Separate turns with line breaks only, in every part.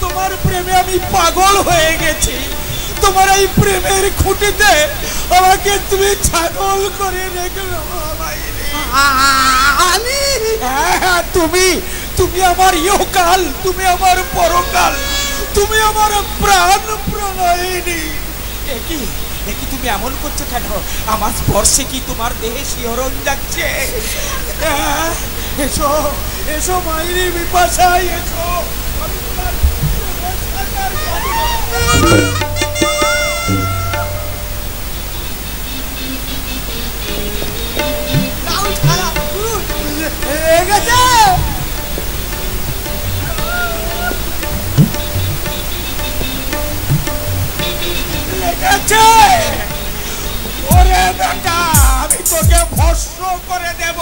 তোমার প্রেমে আমি পাগল হয়ে গেছি। তোমার এই প্রেমের খুঁটিতে আমাকে তুমি ছাগল করে রেখেছো মাইরি।
আমি?
হ্যাঁ তুমি, তুমি আমার ইহকাল, তুমি আমার পরকাল, তুমি আমার প্রাণ প্রণয়িনী। একই একই তুমি এমন করছো কেন? আমার স্পর্শে কি তোমার দেহে শিহরণ যাচ্ছে? এসো এসো মাইরি বিপাশা, এসো। আমি তোমার
গেছে।
লেগেছে। ওরে বেটা, আমি তোকে ভস্ম করে দেব।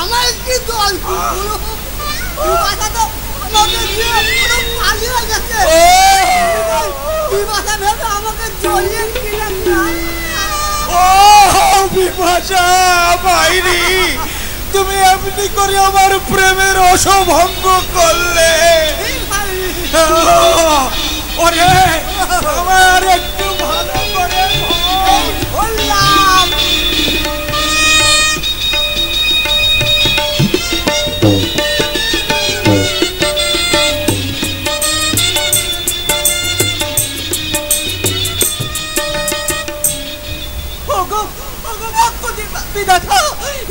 আমার কি দল? বিপাশা তো আমাকে দিয়ে পুরো পালিয়ে গেছে। বিপাশা ভেবে আমাকে জড়িয়ে নিলেন না।
ও বিপাশা মাইরি, তুমি এমনি করে আমার প্রেমের অসভঙ্গ করলে। ওরে আমার একটু ভালো করে
বললাম।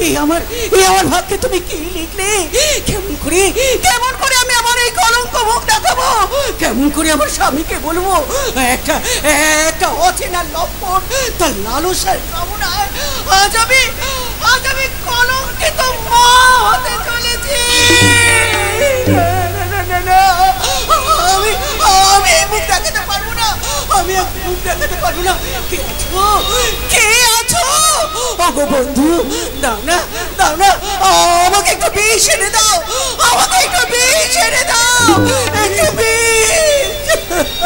এই আমার ভাগ্যে তুমি কি লিখলে? কেমন করে আমি আমার এই কলঙ্ক মুখ দেখাবো? কেমন করে আমার স্বামীকে বলবো একটা অচেনা লম্পট তার লালসার কামনায় আজ আমি কলঙ্কিত মা হতে চলেছি। আমি মুখ দেখাতে পারবো না, আমি মুখ দেখাতে পারবো না। কে আছো? ওগো বন্ধু, দাও না আমাকে একটু বিষ এনে দাও, আমাকে একটু বিষ এনে দাও, একটু বিষ।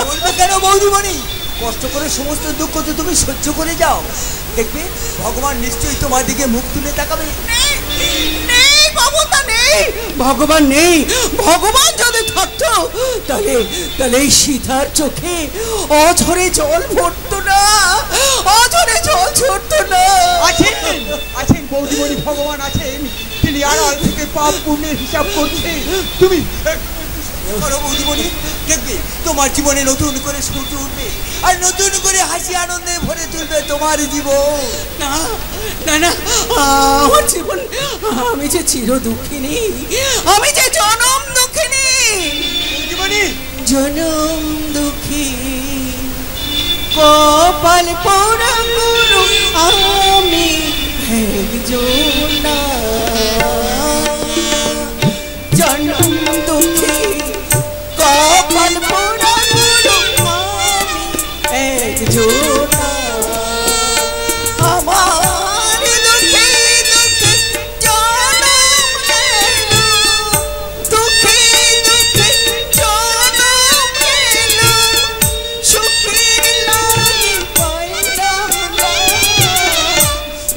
বলবে কেন বৌদিমণি? কষ্ট করে সমস্ত দুঃখ তো তুমি সহ্য করে যাও, দেখবে ভগবান নিশ্চয়ই তোমার দিকে মুখ তুলে তাকাবে।
নেই বাবুতা, নেই ভগবান, নেই ভগবান। যদি থাকতো তাহলে এই সীতার চোখে অঝরে জল পড়তো না, অঝরে জল ঝরতো না।
আছেন বৌদিমণি, ভগবান আছেন। তিনি আড়াল থেকে পাপ পুণ্যের হিসাব করছে। তুমি
করো বৌদিমণি, দেখবে তোমার জীবনে নতুন করে সূর্য উঠবে আর নতুন করে হাসি আনন্দে ভরে তুলবে তোমার জীবন।
না না না, আমার জীবন, আমি যে চির দুঃখিনী, আমি যে জনম দুঃখিনী,
বৌদিমণি
জনম দুঃখী, কপাল পোড়া গুরু আমি একজন না। জনম দুঃখী, কপাল পোড়া গুরু আমি একজন না। আমার দুঃখে দুঃখে জনম গেল, দুঃখে দুঃখে জনম গেল, সুখের লাগি পাইলাম না।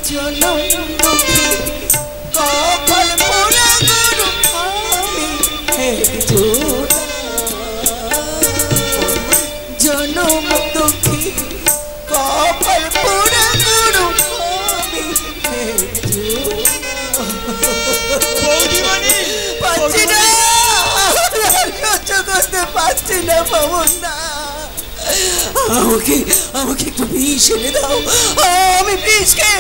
জনম দুঃখী, কপাল পোড়া গুরু আমি একজন না। জনম দুঃখী, কপাল পোড়া গুরু আমি একজন না।
বৌদিমণি
পাচ্ছি না, সহ্য করতে পারছি না পাবন না। আমাকে একটু বিষ এনে দাও, আমি বিষকে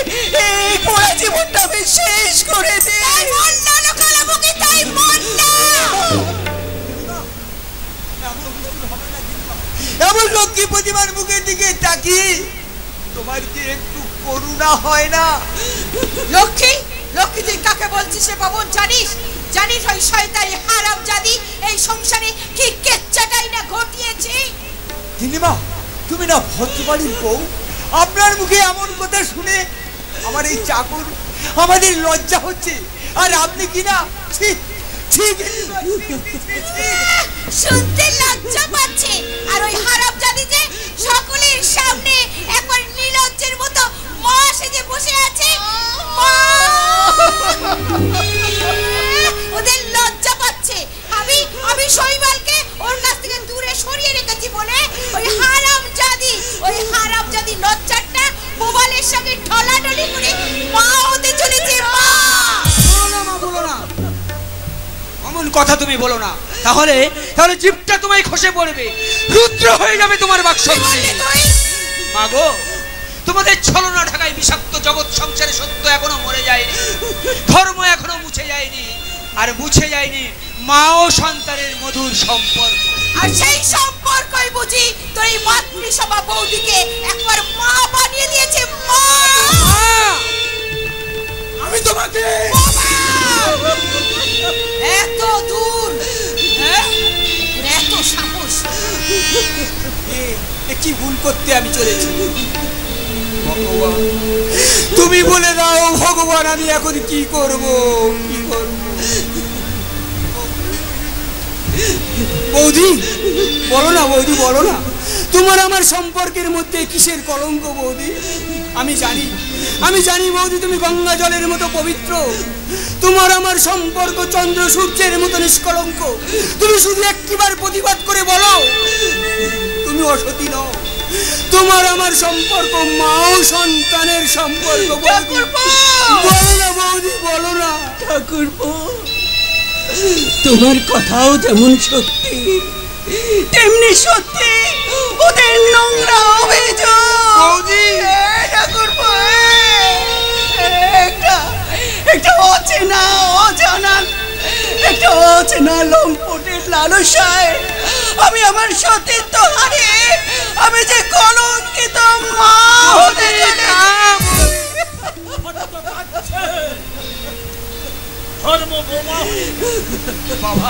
এই পোড়া জীবনটা আমি শেষ করে দিই।
এমন লক্ষ্মী প্রতিমার মুখের দিকে তাকিয়ে তোমার কি একটু করুণা হয় না?
লক্ষ্মী তুই কাকে বলছিস সে পাবন? জানিস ওই শয়তানি হারামজাদি এই সংসারে কি কেচ্চাটাই না ঘটিয়েছে।
দিদিমা, তুমি না ভদ্রবাড়ির বউ, আপনার মুখে এমন কথা শুনে আমার এই চাকর আমাদের লজ্জা হচ্ছে, আর আপনি কি না
শুনতে লজ্জা পাচ্ছে। আর ওই হারামজাদি যে সকলের সামনে একবার নির্লজ্জের মতো মা সেজে বসে আছে, ওদের লজ্জা পাচ্ছে। আমি শৈবালকে ওর
কথা তুমি বলো না, তাহলে তাহলে জিভটা তোমায় খসে পড়বে, রুদ্র হয়ে যাবে তোমার বাকশক্তি। মাগো, তোমাদের ছলনা ঢাকায় বিষাক্ত জগৎ সংসারে সত্য এখনো মরে যায়নি, ধর্ম এখনো মুছে যায়নি, আর মুছে যায়নি মা ও সন্তানের মধুর সম্পর্ক।
আর সেই সম্পর্কই বুঝি তোর এই মাতৃসভা বৌদিকে একবার মা বানিয়ে দিয়েছে। মা,
আমি তোমাকে
এত দূর, হ্যাঁ, এত সাহস!
কি ভুল করতে আমি চলেছি ভগবান, তুমি বলে দাও ভগবান, আমি এখন কি করব, কি করব? বৌদি বলো না, বৌদি বলো না, তোমার আমার সম্পর্কের মধ্যে কিসের কলঙ্ক বৌদি? আমি জানি বৌদি, তুমি গঙ্গা জলের মতো পবিত্র, তোমার আমার সম্পর্ক চন্দ্র সূর্যের মতো নিষ্কলঙ্ক। তুমি শুধু একটিবার প্রতিবাদ করে বলো তুমি অসতী নও, তোমার আমার সম্পর্ক মা ও সন্তানের সম্পর্ক। বলো না বৌদি, বলো না।
ঠাকুরপো, তোমার কথাও যেমন সত্যি তেমনি সত্যি ওদের নোংরা অভিযোগ।
বৌদি,
ঠাকুরপো, একটা অচেনা লম্পটের লালসায় আমি আমার সতীত্ব হারিয়ে আমি যে কলঙ্কিত মা হতে
বাবা,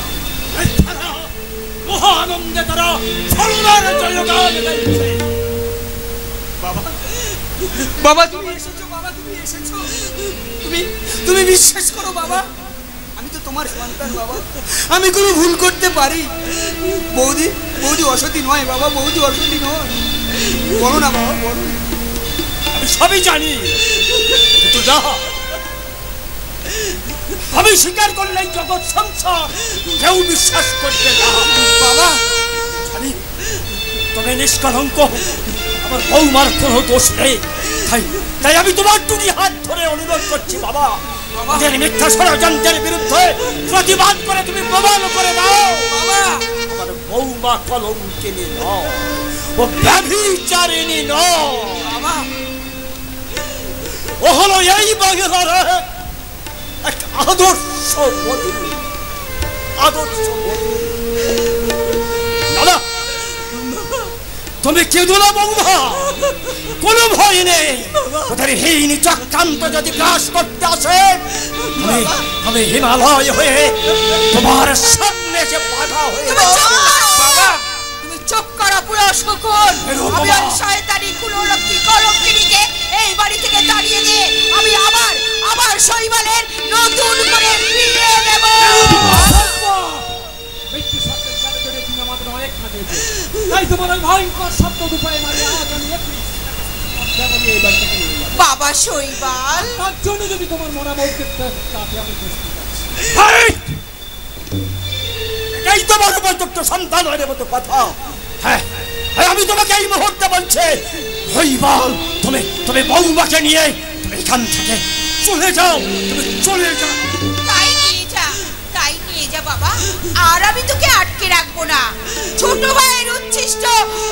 মহা আনন্দে তারা ছলনার জয়গান গাইছে। বাবা,
বাবা তুমি এসেছো, বাবা তুমি এসেছো, তুমি বিশ্বাস করো বাবা, আমি তো তোমার সন্তান বাবা, আমি কোনো ভুল করতে পারি? বৌদি অসতী নয় বাবা, বৌদি অসতী নয়, বলো না বাবা, বলো।
আমি সবই জানি, কিন্তু না, আমি স্বীকার করলে জগৎ সংসার কেউ বিশ্বাস করবে না।
বাবা
জানি তবে নিষ্কলঙ্ক, আমার বৌমার কোনো দোষ নেই, তাই আমি তোমার দুটি হাত ধরে অনুরোধ করছি বাবা, আমাদের মিথ্যা ষড়যন্ত্রের বিরুদ্ধে প্রতিবাদ করে তুমি প্রমাণ করে দাও
বাবা,
আমার বৌমা কলঙ্কিনী নয়, ও ব্যভিচারিণী নয়,
বাবা
ও হলো এই বাংলার এক আদর্শ বধূ। দাদা, তুমি কেঁদো না বৌমা, কোনো ভয় নেই, ওদের হীন চক্রান্ত যদি গ্রাস করতে আসে আমি হিমালয় হয়ে তোমার সামনে যে বাধা হয়ে
বাবা, তুমি চুপ করো পুরো শকুন। আমি ওই শয়তানি কুলরক্ষী কলঙ্কিনীকে এই বাড়ি থেকে তাড়িয়ে দিয়ে আমি আবার শৈবালের নতুন করে ফিরিয়ে দেব।
তাই তোমার ভয়ঙ্কর শব্দ দুপায়ে মারিয়া
বাবা শৈবাল,
তার জন্য যদি তোমার মনে বলতে তাতে আমি এই তোমার উপযুক্ত সন্তানের মতো কথা। হ্যাঁ, আমি তোমাকে এই মুহূর্তে বলছি, শৈবাল, তুমি বৌমাকে নিয়ে তুমি এখান থেকে চলে যাও, তুমি চলে যাও।
তাই নিয়ে যা বাবা, আর আমি তোকে আটকে রাখবো না। ছোট ভাইয়ের উচ্ছিষ্ট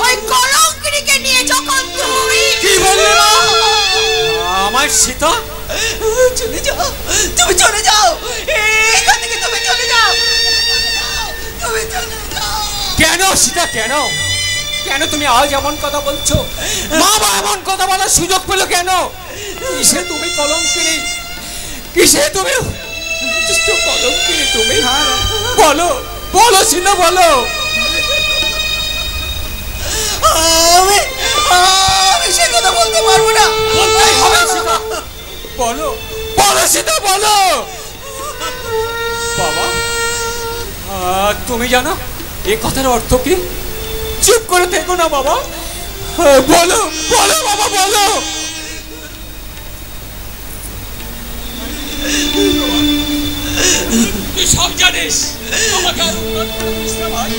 ওই কলঙ্কিনীকে নিয়ে যখন তুই
কি বললি আমার সীতা?
চলে যাও, তুমি চলে যাও, এখান থেকে তুমি চলে যাও, তুমি চলে যাও।
কেন সীতা, কেন তুমি আজ এমন কথা বলছো? বাবা এমন কথা বলার সুযোগ পেলো কেন? কিসে তুমি কলঙ্কিনী, কিসে তুমি কলঙ্কিনী? তুমি বলো সীতা, বলো।
আমি সে কথা বলতে পারবো না।
বলতেই হবে সীতা, বলো সীতা, বলো। বাবা, তুমি জানো এই কথার অর্থ কি? চুপ করে থেকো না বাবা, বলো বাবা, বলো। তুই সব জানিস, আমাকে আর উন্নত করিস না ভাই।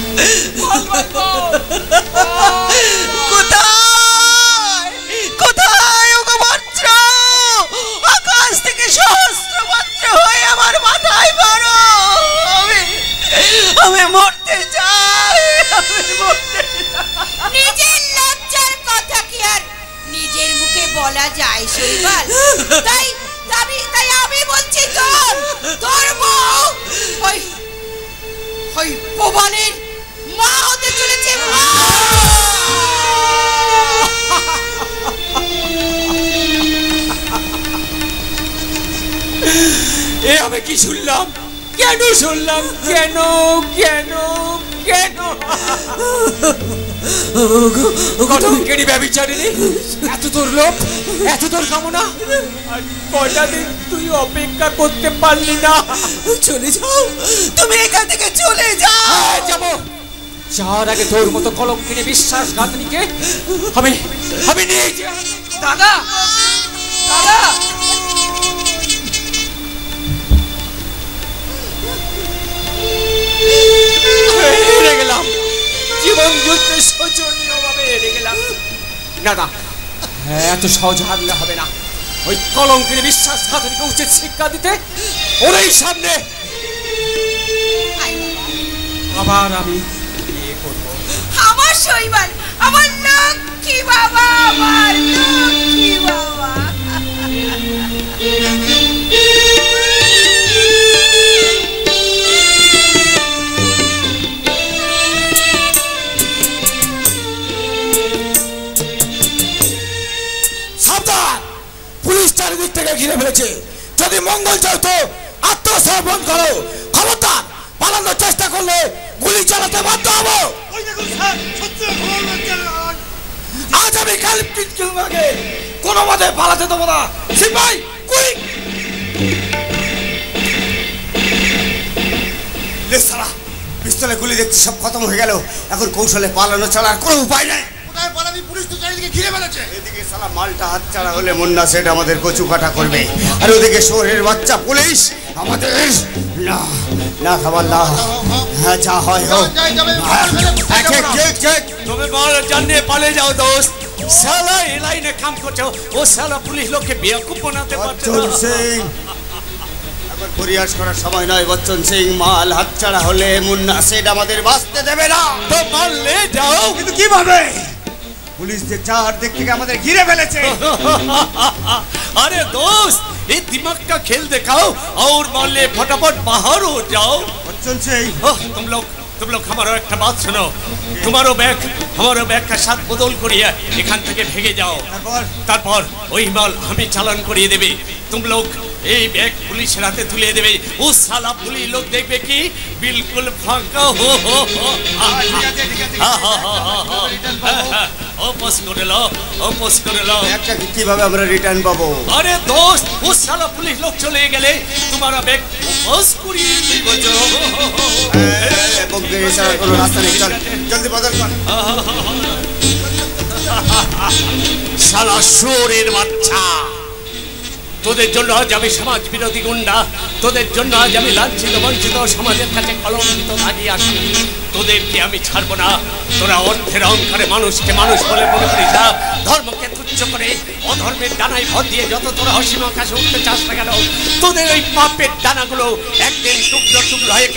কোথায় ওগো বজ্র? আকাশ থেকে সহস্র বজ্র হয়ে আমার মাথায় পড়ো।
তাই শৈবাল, তাই আমি বলছি তোর বউ ওই প্রবালের মা হতে চলেছে।
এ আমি কি শুনলাম? কেন শুনলাম? কেন কেন কেন? কলঙ্কিনী ব্যভিচারিণী, এত তোর লোভ, এত তোর কামনা, আর কয়টা দিন তুই অপেক্ষা করতে পারলি না?
চলে যাও, তুমি এখান থেকে চলে যাও।
যাবো, যাওয়ার আগে তোর মতো কলঙ্কিনী বিশ্বাসঘাতনীকে আমি নিয়ে যাই।
দাদা, দাদা,
হেরে গেলাম, জীবন যুদ্ধে শোচনীয় ভাবে হেরে গেলাম। না না, এত সহজ হারলে হবে না। ওই কলঙ্কিনী বিশ্বাসঘাতনীকে উচিত শিক্ষা দিতে ওরই সামনে আবার আমি বিয়ে করবো।
আমার শৈবাল, আমার লক্ষ্মী বাবা, আমার লক্ষ্মী বাবা।
সাবধান, পুলিশ চারিদিক থেকে ঘিরে ফেলেছে। যদি মঙ্গল চাও তো আত্মসমর্পণ করো, খবরদার পালানোর চেষ্টা করলে গুলি চালাতে বাধ্য হবো। আজ আমি কালকে কোনো মতে পালাতে দেবো না। সিপাই কুইক, সারা পিস্তলে গুলি দেখছি সব খতম হয়ে গেল। এখন কৌশলে পালানো ছাড়ার কোনো উপায় নাই। কোথায় পালাবি? পুলিশ তো চারিদিকে ঘিরে ফেলেছে। এদিকে সালা মালটা হাতছাড়া হলে মুন্না সেট আমাদের কচু কাটা করবে, আর ওদিকে শহরের বাচ্চা পুলিশ আমাদের না না খাবার না। হ্যাঁ, যা হয় হোক।
তুমি বড় জানিয়ে পালিয়ে যাও দোস্ত। সালা এই লাইনে কাম করছো, ও সালা পুলিশ লোককে বেয়াকুব বানাতে পারছে না।
সিং, এখন পরিহাস করার সময় নয়। বচ্চন সিং, মাল হাতছাড়া হলে মুন্না সেট আমাদের বাঁচতে দেবে না।
তো মারলে যাও,
কিন্তু কিভাবে? পুলিশ যে চার দিক থেকে আমাদের ঘিরে ফেলেছে।
अरे दोस्त, ये दिमाग का खेल दिखाओ और माले फटाफट बाहर हो जाओ।
बच्चन सिंह,
तुम लोग हमारा एक बात सुनो। हमारो बैग का साथ बदल करिए एखान থেকে ভেগে যাও। তারপর ওই মাল আমি চালান করিয়ে দেবে। तुम लोग এই ব্যাগ পুলিশের হাতে তুলে দেবে। ও সালা পুলিশ লোক দেখবে কি বিলকুল ফাঁকা হো। অপোজ করে লো।
একটা কিভাবে আমরা রিটার্ন পাবো?
আরে দোস্ত, ও সালা পুলিশ লোক চলে গেলে তোমারা ব্যাগ অপোজ করিয়ে দেবো।
কোনো রাস্তা নেই, চল জলদি বদল কর।
সালা শোরের বাচ্চা, তোদের জন্য আজ আমি সমাজ বিরোধী গুন্ডা, তোদের জন্য আজ আমি লাঞ্ছিত বঞ্চিত সমাজের কাছে কলঙ্কিত দাঁড়িয়ে আসি। তোদেরকে আমি ছাড়বো না। তোরা অর্থের অহংকারে মানুষকে মানুষ বলে মনে করিস না, ধর্মকে তুচ্ছ করে অধর্মের ডানায় ভর দিয়ে যত তোরা অসীম আকাশে উঠতে চাস না কেন, তোদের ওই পাপের ডানাগুলো একদিন টুকরো টুকরো হয়ে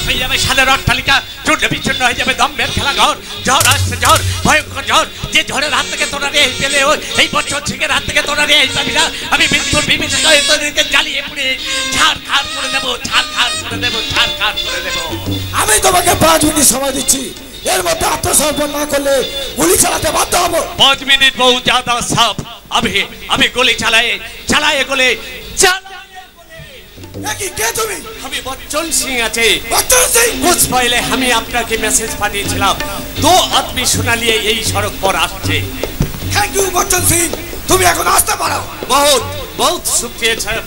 হয়ে যাবে সাধারণ অট্টালিকা, চূর্ণ বিচ্ছিন্ন হয়ে যাবে দম্ভের খেলা ঘর। ঝড় আসছে, ঝড় ভয়ঙ্কর ঝড়। যে ঝড়ের হাত থেকে তোরা রেহাই পেলে এই বছর সিংহের হাত থেকে তোরা রেহাই পাবি না। আমি মৃত্যুর বিভীষিকা হয়ে তোদেরকে জ্বালিয়ে পুড়ে ছাড় খাড় করে দেবো, ছাড় খাড় করে দেবো, ছাড় খাড় করে দেবো।
আমি তোমাকে 5 মিনিট সময় দিচ্ছি, এর মধ্যে আত্মসমর্পণ না করলে গুলি চালাতে বাধ্য হবো।
5 মিনিট বহু জ্যাদা সাফ। আমি গুলি চালায়ে গুলি
কে তুমি?
আমি বচ্চন সিং আছে।
বচ্চন সিং,
कुछ पहले हमें আপনাকে মেসেজ পাঠিয়েছিলাম। 2 आदमी সোনা নিয়ে এই সড়ক পর আসছে।
থ্যাংক ইউ বচ্চন সিং, তুমি এখন আসতে পারো।
बहुत শুকরিয়া স্যার।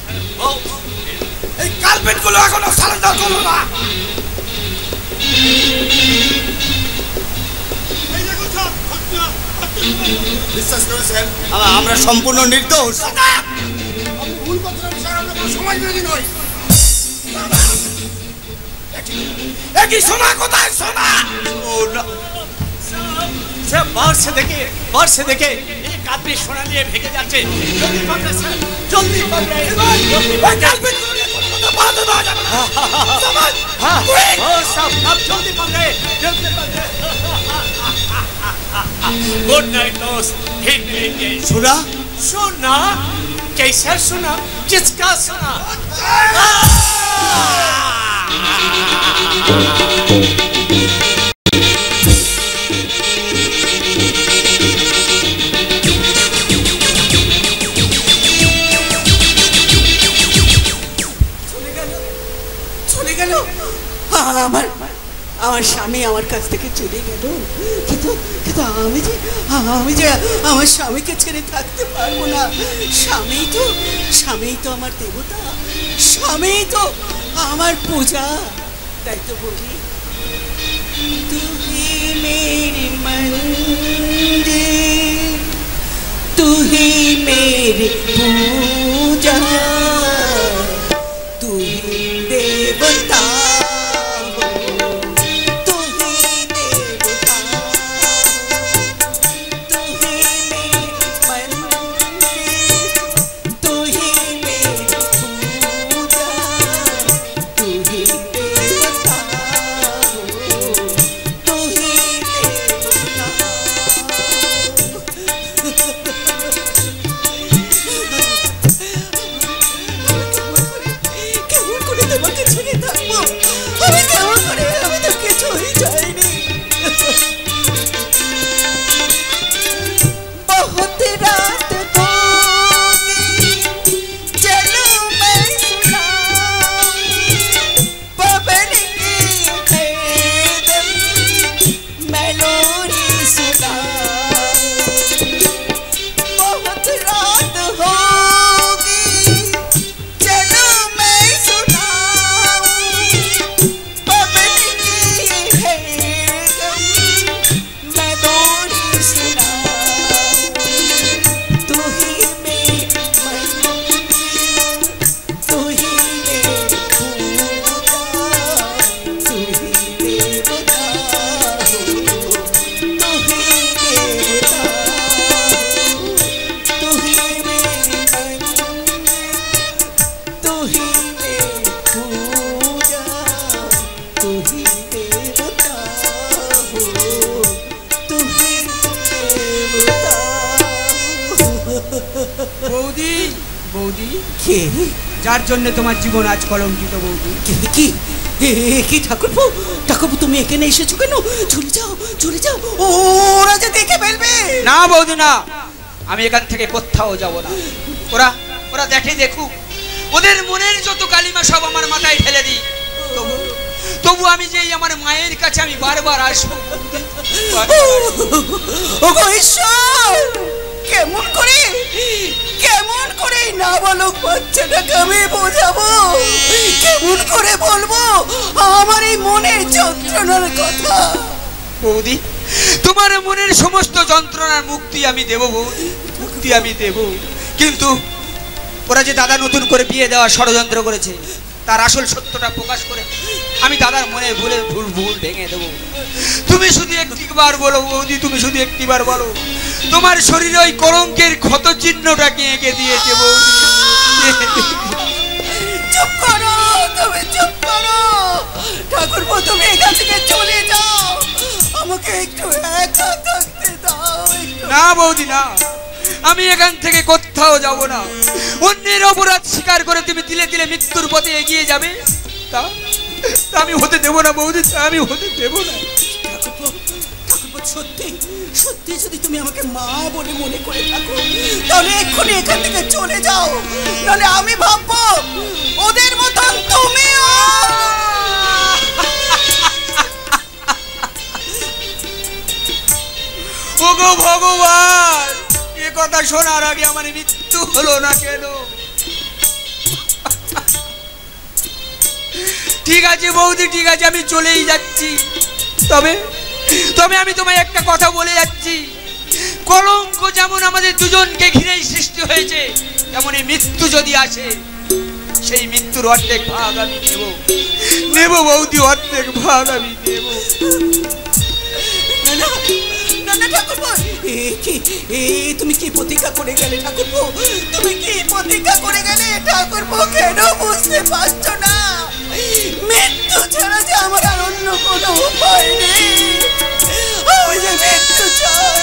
এই কালপেট গুলো এখনো সারেন্ডার করলো না। বিশ্বাস করুন স্যার, আমরা সম্পূর্ণ নির্দোষ। একই সোনা কোথায়? সোনা
बाहर से देखे एक आदमी सोना लिए भेगे जाते। जल्दी पकड़े सर, जल्दी पकड़े। सब जल्दी पकड़े। गुड नाइट दोस्त, फिर मिलेंगे।
सुना
सुना? कैसा सुना? किसका सुना?
চলে গেল আমার আমার স্বামী আমার কাছ থেকে চলে গেল, কিন্তু কিন্তু আমি যে আমার স্বামীকে ছেড়ে থাকতে পারবো না। স্বামী তো আমার দেবতা, স্বামী তো আমার পূজা। তাই তো বলি, তুই মেরি মন্দির, তুই মেরি পূজা, তুই দেবতা,
বৌদি বৌদি কে যার জন্য তোমার জীবন আজ কলঙ্কিত বৌদি?
কি কি ঠাকুরপো তুমি এখানে এসেছো কেন? চলে যাও, ওরা যে দেখে ফেলবে।
না বৌদি না, আমি এখান থেকে কোথাও যাব না। ওরা দেখুক, ওদের মনের যত কালিমা সব আমার মাথায় ঢেলে দিই, তবু আমি যেই আমার মায়ের কাছে আমি বারবার আসবো।
ওগো ঈশ্বর, কেমন করে নাবালক বাচ্চাটাকে আমি বোঝাবো? কেমন করে বলবো আমার এই মনের যন্ত্রণার কথা?
বৌদি, তোমার মনের সমস্ত যন্ত্রণার মুক্তি আমি দেব বৌদি, মুক্তি আমি দেব। কিন্তু ওরা যে দাদা নতুন করে বিয়ে দেওয়ার ষড়যন্ত্র করেছে, তার আসল সত্যটা প্রকাশ করে আমি দাদার মনে ভুল ভেঙে দেবো। তুমি শুধু একটিবার বলো বৌদি, তুমি শুধু একটিবার বলো, তোমার শরীরে ওই কলঙ্কের ক্ষত চিহ্নটাকে এঁকে দিয়েছে বৌদি।
চুপ করো, তুমি চুপ করো ঠাকুরপো, তুমি এখান থেকে চলে যাও, আমাকে একটু একা থাকতে দাও।
না বৌদি না, আমি এখান থেকে কোথাও যাব না। অন্যের অপরাধ স্বীকার করে তুমি তিলে তিলে মৃত্যুর পথে এগিয়ে যাবে, তা আমি হতে দেব না বৌদি, আমি হতে দেব না।
ঠাকুরপো, সত্যি যদি তুমি আমাকে মা বলে মনে করে থাকো, তাহলে এক্ষুনি এখান থেকে চলে যাও, নাহলে আমি ভাববো ওদের মতন তুমিও।
ওগো ভগবান, এ কথা শোনার আগে আমার মৃত্যু হলো না কেন? ঠিক আছে বৌদি, ঠিক আছে, আমি চলেই যাচ্ছি। তবে আমি তোমায় একটা কথা বলে যাচ্ছি, কলঙ্ক যেমন আমাদের দুজনকে ঘিরেই সৃষ্টি হয়েছে, তেমন মৃত্যু যদি আসে, সেই মৃত্যুর অর্ধেক ভাগ আমি নেব বৌদি, অর্ধেক ভাগ আমি নেব।
তুমি কি প্রতিজ্ঞা করে গেলে ঠাকুরপো? তুমি কি প্রতিজ্ঞা করে গেলে ঠাকুরপো? কেন বুঝতে পারছো না? মৃত্যু ছাড়া যে আমার আর অন্য কোনো উপায় নেই। আমি যে মৃত্যু চাই।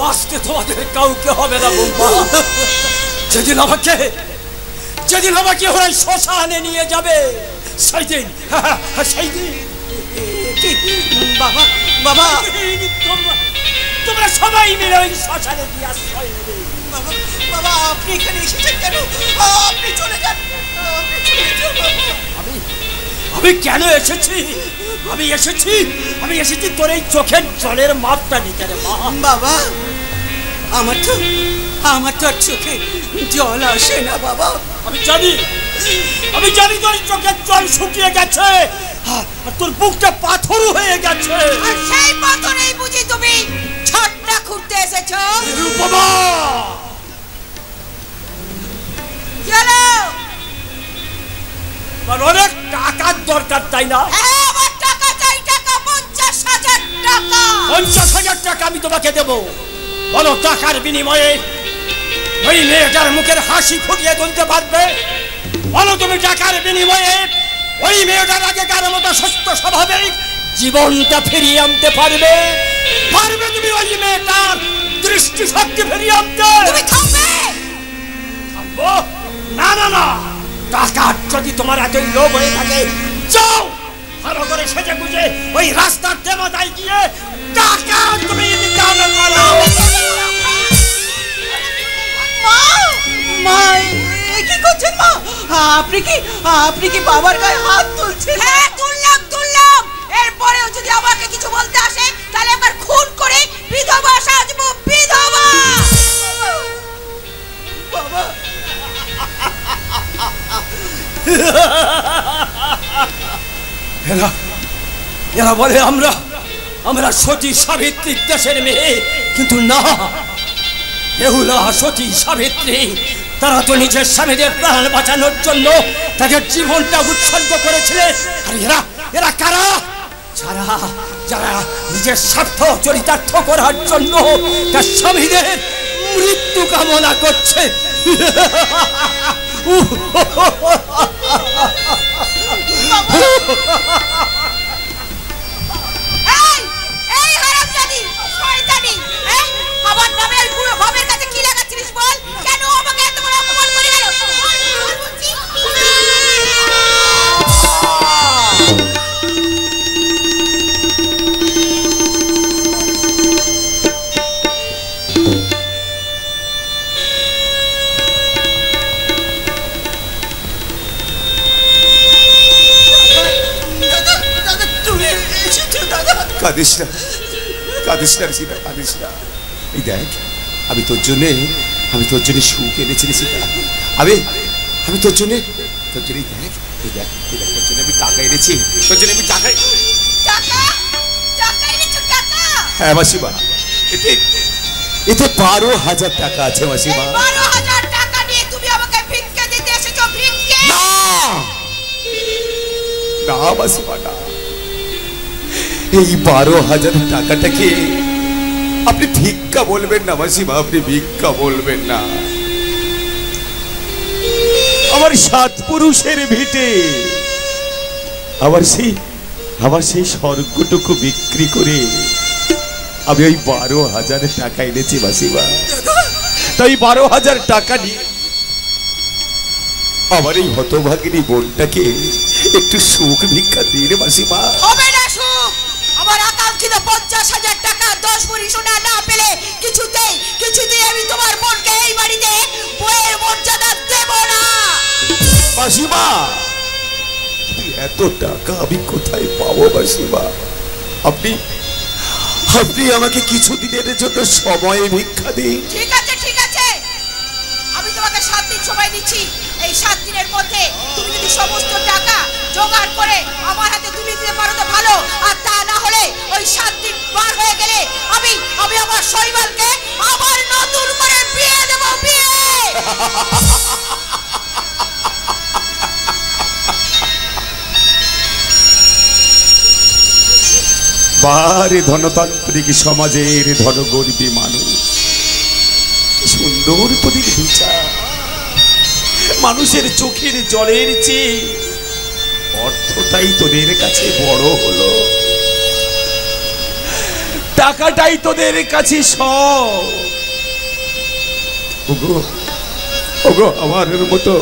বাঁচতে তোমাদের কাউকে হবে না বৌমা। যেদিন আমাকে ওরা শ্মশানে নিয়ে যাবে সেই দিন
বাবা বাবা
তোমরা সবাই মিলে ওই শ্মশানে দিয়ে আশ্রয় নেবে।
বাবা আপনি এখানে এসেছেন কেন? আপনি চলে যান,
আমি কেন এসেছি? আমি এসেছি তোর এই চোখের জলের মাপটা নিতে রে মা।
বাবা আমার তো আর চোখে জল আসে না বাবা।
আমি জানি তোর চোখের জল শুকিয়ে গেছে আর তোর বুকটা পাথর হয়ে গেছে।
আর সেই পাথরেই বুঝি তুমি ছটটা খুঁড়তে এসেছো?
বাবা
চলো।
আমার অনেক টাকার দরকার, তাই না?
হ্যাঁ, আমার টাকা চাই, টাকা 50,000 টাকা।
50,000 টাকা আমি তোমাকে দেবো। বলো টাকার বিনিময়ে ওই মেয়েটার মুখের হাসি ফুটিয়ে তুলতে পারবে? বলো তুমি টাকার বিনিময়ে ওই মেয়েটার আগেকার মতো সুস্থ স্বাভাবিক জীবনটা ফিরিয়ে আনতে পারবে? তুমি ওই মেয়েটার দৃষ্টিশক্তি ফিরিয়ে আনতে?
তুমি থামবে?
না, টাকার যদি তোমার এতই লোভ হয়ে থাকে, যাও ভালো করে সেজে গুজে ওই রাস্তার দেবতায় গিয়ে টাকা তুমি নিকাল করো।
মা কি করছেন মা? আপনি কি বাবার গায়ে হাত তুলছেন?
হ্যাঁ, তুললাম। এরপরেও যদি আমাকে কিছু বলতে আসে তাহলে আমার খুন করে বিধবা সাজবো, বিধবা।
বাবা
এরা বলে আমরা সতী সাবিত্রী দেশের মেয়ে, কিন্তু না, বেহুলা সতী সাবিত্রী তারা তো নিজের স্বামীদের প্রাণ বাঁচানোর জন্য তাদের জীবনটা উৎসর্গ করেছিলেন। আর এরা কারা? যারা নিজের স্বার্থ চরিতার্থ করার জন্য তার স্বামীদের মৃত্যু কামনা করছে।
এই হারামজাদি, শয়তানি, আমার নামে ওই বুড়ো বাবার কাছে কি লাগাচ্ছিস বল? কেন আমাকে এত বড় অপমান করে গেল?
কাঁদিস না সীতা, কাঁদিস না। এই দেখ, আমি তোর জন্য সুখ এনেছি রে সীতা। আমি তোর জন্য তোর জন্য আমি টাকা এনেছি।
টাকা এনেছো? টাকা?
হ্যাঁ মাসিমা, এতে 12,000 টাকা আছে মাসিমা।
12,000 টাকা নিয়ে তুমি আমাকে ভিক্ষা দিতে এসেছো? ভিক্ষে
না মাসিমা, না। এই 12,000 টাকাটাকে আপনি ভিক্ষা বলবেন না মাসিমা, আপনি ভিক্ষা বলবেন না। আমার 7 পুরুষের ভিটে আমার সেই স্বর্গটুকু বিক্রি করে আমি ওই 12,000 টাকা এনেছি মাসিমা। তাই 12,000 টাকা নিয়ে আমার এই হতভাগিনী বোনটাকে একটু সুখ ভিক্ষা দিন মাসিমা।
হবে না সুখ। আমার আকাঙ্ক্ষিত 50,000 টাকা 10 ভরি সোনা না পেলে কিছুতেই আমি তোমার বোনকে এই বাড়িতে বউয়ের মর্যাদা দেব না।
মাসিমা, এত টাকা আমি কোথায় পাবো মাসিমা? আপনি আমাকে কিছু দিনের জন্য সময় ভিক্ষা দিন।
ঠিক আছে, আমি তোমাকে 7 দিন সময় দিচ্ছি। এই 7 দিনের মধ্যে তুমি যদি সমস্ত টাকা জোগাড় করে আমার হাতে তুলে দিতে পারো তো ভালো, আর তা না হলে ওই 7 দিন পার হয়ে গেলে আমি আমার শৈবালকে আবার নতুন করে বিয়ে দেব, বিয়ে।
বারে ধনতান্ত্রিক সমাজের ধনগর্বী মানুষ, কি সুন্দর তোদের বিচার। মানুষের চোখের জলের চেয়ে অর্থটাই তোদের কাছে বড় হলো। টাকাটাই তোদের কাছে সব। ওগো ওগো আমার মতো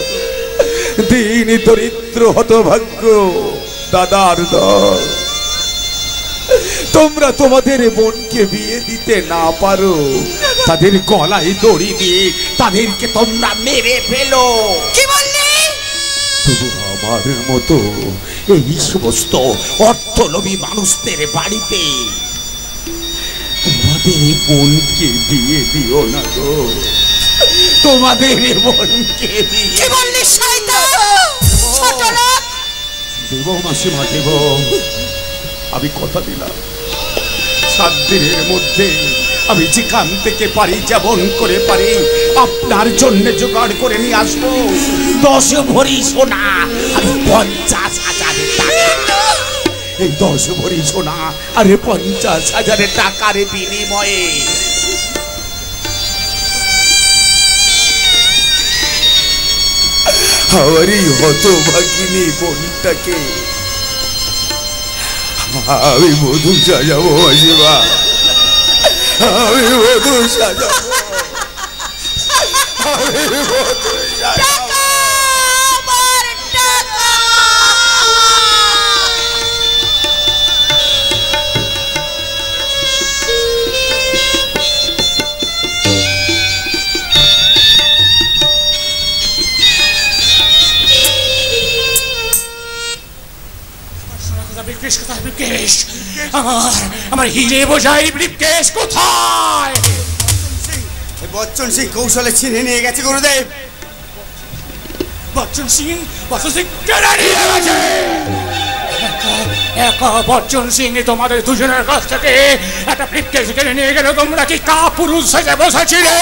দিন দরিদ্র হতভাগ্য দাদার দল, তোমরা তোমাদের বোনকে বিয়ে দিতে না পারো, তাদের গলায় দড়ি দিয়ে তাদেরকে তোমরা মেরে ফেলো।
কি বললি?
তবু আমার মতো এই সমস্ত অর্থলোভী মানুষদের বাড়িতে তোমাদের বোনকে বিয়ে দিও না গো, তোমাদের বোনকে বিয়ে।
কি বললি শয়তান, ছোট লোক?
দেব মাসিমা দেব, আমি কথা দিলাম 7 দিনের মধ্যে আমি যেখান থেকে পারি যেমন করে পারি আপনার জন্য জোগাড় করে নিয়ে আসবো 10 ভরি সোনা আর 50,000 টাকা। এই 10 ভরি সোনা আর 50,000 টাকার বিনিময়ে আমারই হতভাগিনী বোনটাকে আমি মধু সাজাবো মাসিমা, আমি মধু সাজাবো, আমি মধু সাজাবো।
আমার টাকা!
আমার হিরে বোঝাই ব্রিফকেস কোথায়?
বচ্চন সিং কৌশলে ছিনে নিয়ে গেছে গুরুদেব।
বচ্চন সিং কেড়ে নিয়ে গেছে। একা বচ্চন সিং তোমাদের দুজনের কাছ থেকে একটা ব্রিফকেস কেড়ে নিয়ে গেল। তোমরা কি কাপুরুষ সেজে বসেছিলে?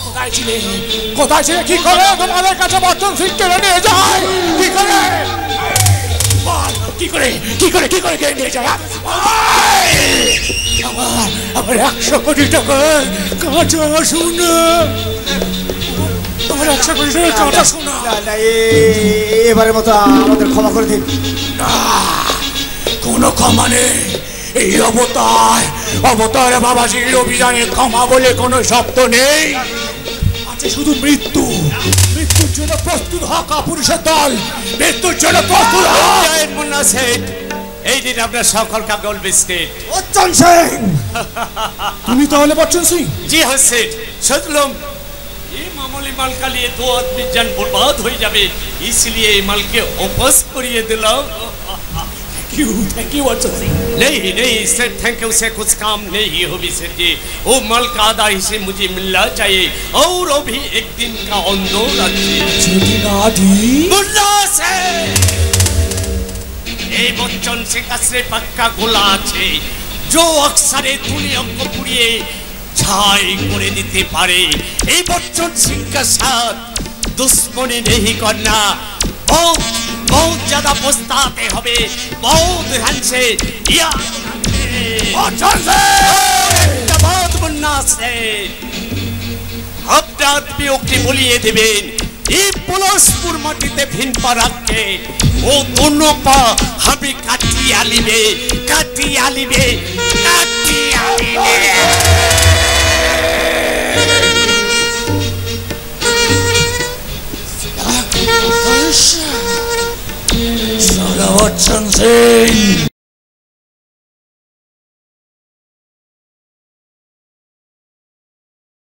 কোথায় ছিলে? কোথায় ছিলে? কি করে তোমাদের কাছে বচ্চন সিং কেড়ে নিয়ে যায়? কি করে কি করে কি করে কি করে কেড়ে নিয়ে যায়? আমার 100 কোটি টাকা কাঁচা সোনা, আমার 100 কোটি টাকা কাঁচা সোনা।
এবারের মতো আমাদের ক্ষমা করে দিন।
কোনো ক্ষমা নেই। এই অবতার বাবাজির অভিযানে ক্ষমা বলে কোনো শব্দ নেই, আছে শুধু মৃত্যু। মৃত্যুর জন্য প্রস্তুত হওয়া কাপুরুষের দল, মৃত্যুর জন্য প্রস্তুত হওয়া।
মুন্না সেঠ, এই দিন আপনার সকলকে গোল বিস্কিট।
বচ্চন সিং,
তুমি তাহলে বচ্চন সিং?
জি হ্যাঁ সেঠ, শুনলাম
ये मामूली माल का लिए 2 आदमी जान बर्बाद हो जावे, इसलिए ये माल के वापस करिए दिलाओ।
Thank you Bachchan Singh.
नहीं सर, थैंक यू से कुछ काम नहीं होगी सर जी। वो माल का आधा हिस्से मुझे मिलना चाहिए और अभी 1 दिन का अनुरोध मुन्ना से এই বচ্চন সিং কাছে পাক্কা গোলা আছে, जो अक्सर दुनिया को पुड़िए ছাই করে দিতে পারে। এই বচ্চন সিং का साथ दुश्मनी नहीं करना, बहुत ज्यादा पछताते হবে, बहुत ध्यान से मुन्ना से আপনার আত্মীয়কে বলিয়ে দেবেন এই পলাশপুর মাটিতে ভিন পা রাখকে ও দোনো পা আমি কাটিয়া লিবে।
Bachchan Singh!